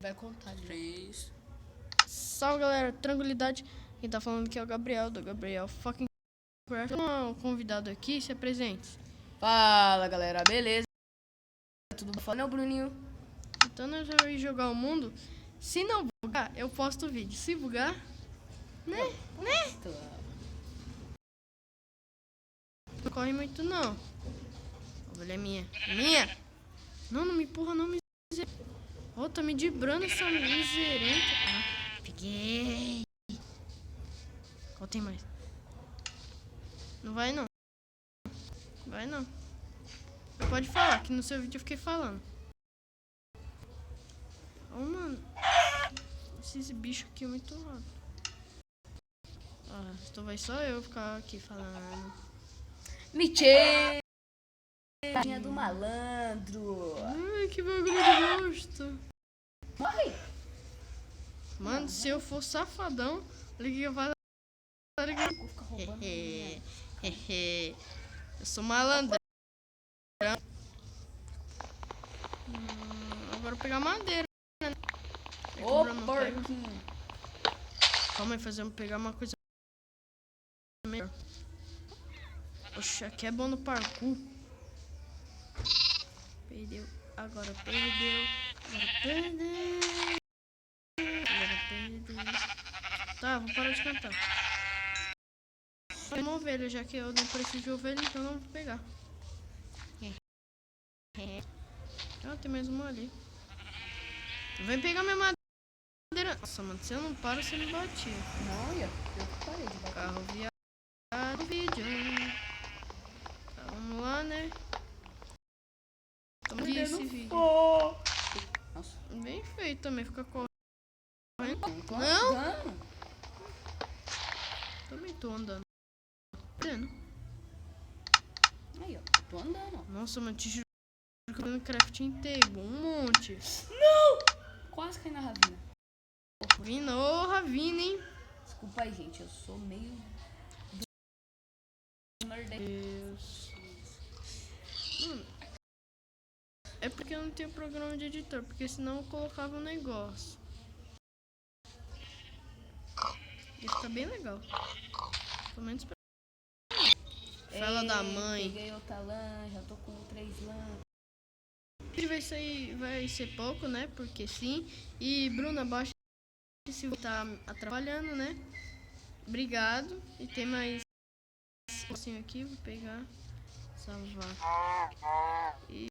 Vai contar ali. 3. Salve, galera, tranquilidade. Quem tá falando aqui é o Gabriel, do Gabriel fucking Craft. Um convidado aqui, se apresente. Fala, galera, beleza? Tudo bom? Fala, Bruninho. Então nós vamos jogar o mundo. Se não bugar, eu posto o vídeo. Se bugar, né? Não corre muito não. A ovelha é minha. Minha! Não me empurra não, miserenta. Oh, tá me dibrando essa miserenta. Ah, peguei. Qual tem mais? Não vai não. Vai não. Pode falar, que no seu vídeo eu fiquei falando. Oh, mano. Esse bicho aqui é muito rápido. Ah, então vai só eu ficar aqui falando. Mentira do malandro. Ai, que bagulho de gosto. Morre. Mano, se eu for safadão, olha o que eu faço. Vou ficar roubando. Eu sou malandrão. Agora eu vou pegar madeira, né? Ô, porquinho. Calma aí, pegar uma coisa melhor. Oxe, aqui é bom no parkour. Perdeu. Agora perdeu. Tá, vou parar de cantar. Tem uma ovelha, já que eu não preciso de ovelha, então não vou pegar. Ah, tem mais uma ali. Vem pegar minha madeira. Nossa, mano, se eu não paro, você me batia. Não, eu parei de bater. Carro viado, vídeo. Tá, vamos lá, né? Toma aqui esse vídeo. Nossa. Bem feito também, fica correndo. Não? Também tô andando. Vendo? Aí, ó. Tô andando. Nossa, mano, te juro que eu tô no crafting table. Um monte. Não! Quase caí na ravina. Ravina, ô Ravina, hein? Desculpa aí, gente. Eu sou meio... Deus. Mano, é porque eu não tenho programa de editor, porque senão eu colocava um negócio. Ia ficar bem legal. Pelo menos pra fala da mãe. Peguei outra lã, já tô com 3 lãs. Vai ser pouco, né? Porque sim. E Bruna, baixa se tá atrapalhando, né? Obrigado. E tem mais assim aqui, vou pegar, salvar. E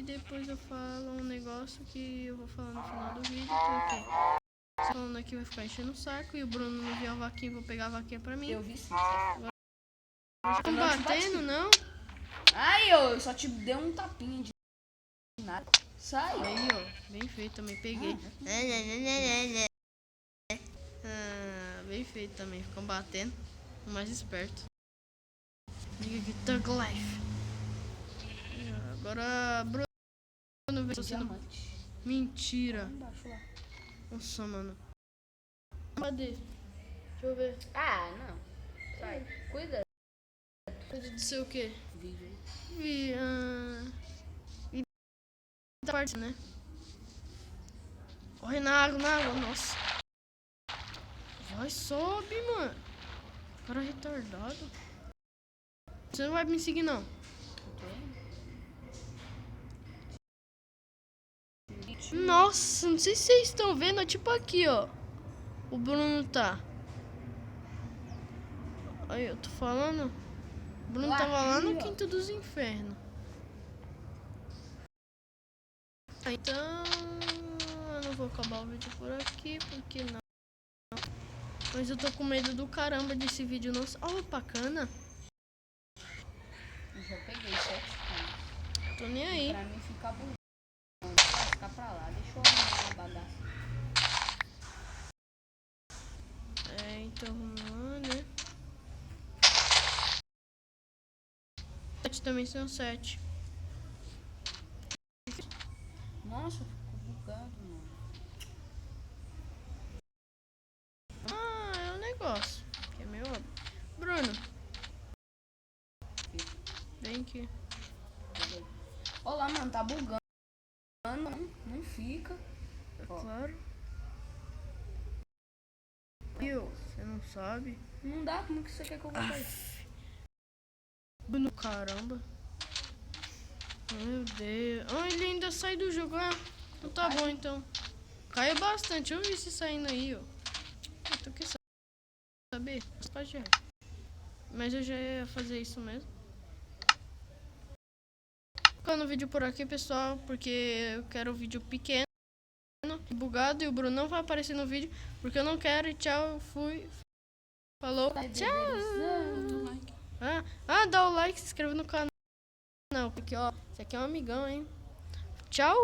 depois eu falo um negócio que eu vou falar no final do vídeo, porque falando aqui vai ficar enchendo o saco e o Bruno não viu a vaquinha, vou pegar a vaquinha pra mim. Eu vi sim. Agora não batendo, não? Ai, eu só te dei um tapinha de nada. Sai. Aí, ó, bem feito também, peguei. Bem feito também, ficam batendo. O mais esperto. Diga que Thug Life. Agora, Bruno, vê se não... Mentira. Nossa, mano. Cadê? Deixa eu ver. Ah, não. Sai. Cuida. Cuida de ser o quê? Vídeo Vi, e da parte, né? Corre na água, nossa. Vai, sobe, mano. Cara retardado. Você não vai me seguir, não. Nossa, não sei se vocês estão vendo, é tipo aqui, ó. O Bruno tá. Aí, eu tô falando. O Bruno tava lá no quinto dos infernos. Então, eu não vou acabar o vídeo por aqui, porque não. Mas eu tô com medo do caramba desse vídeo. Nossa, ó, bacana. Eu já peguei 7 pontos. Tô nem aí. Pra mim ficar bom. Vai ficar pra lá. Deixa eu arrumar a bagaça. Então vamos lá, né? 7 também são 7. Nossa, ficou bugado, mano. É um negócio. Que é meio óbvio. Bruno. Vem aqui. Olá, mano, tá bugando. Não fica. Ó. Claro. Viu? Você não sabe? Não dá, como que você quer que eu vou fazer? No caramba. Meu Deus. Ah, ele ainda sai do jogo. Ah, então tá bom então. Caiu bastante. Eu vi você saindo aí, ó. Tu quer saber? Mas eu já ia fazer isso mesmo. Ficando o vídeo por aqui, pessoal, porque eu quero um vídeo pequeno, bugado, e o Bruno não vai aparecer no vídeo, porque eu não quero. E tchau, fui. Falou. Tchau. Dá o like, se inscreva no canal. Porque, ó, esse aqui é um amigão, hein? Tchau.